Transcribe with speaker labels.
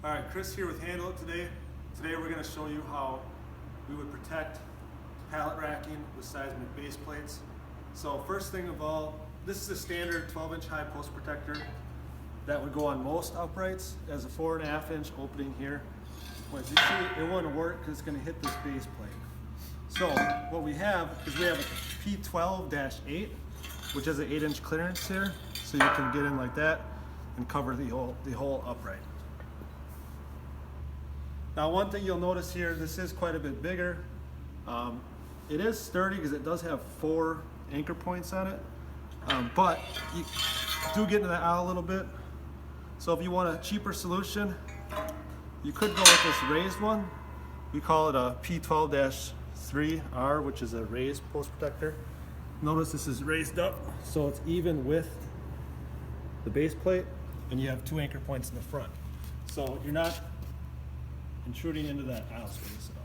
Speaker 1: All right, Chris here with Handle It today. Today we're going to show you how we would protect pallet racking with seismic base plates. So first thing of all, this is a standard 12-inch high post protector that would go on most uprights as a 4.5-inch opening here. As you see, it wouldn't work because it's going to hit this base plate. So what we have is we have a P12-8, which has an 8-inch clearance here, so you can get in like that and cover the whole upright. Now one thing you'll notice here, this is quite a bit bigger. It is sturdy because it does have 4 anchor points on it, but you do get into the aisle a little bit. So if you want a cheaper solution, you could go with this raised one. We call it a P12-3R, which is a raised post protector. Notice this is raised up, so it's even with the base plate, and you have 2 anchor points in the front. So you're not intruding into that aisle space at all.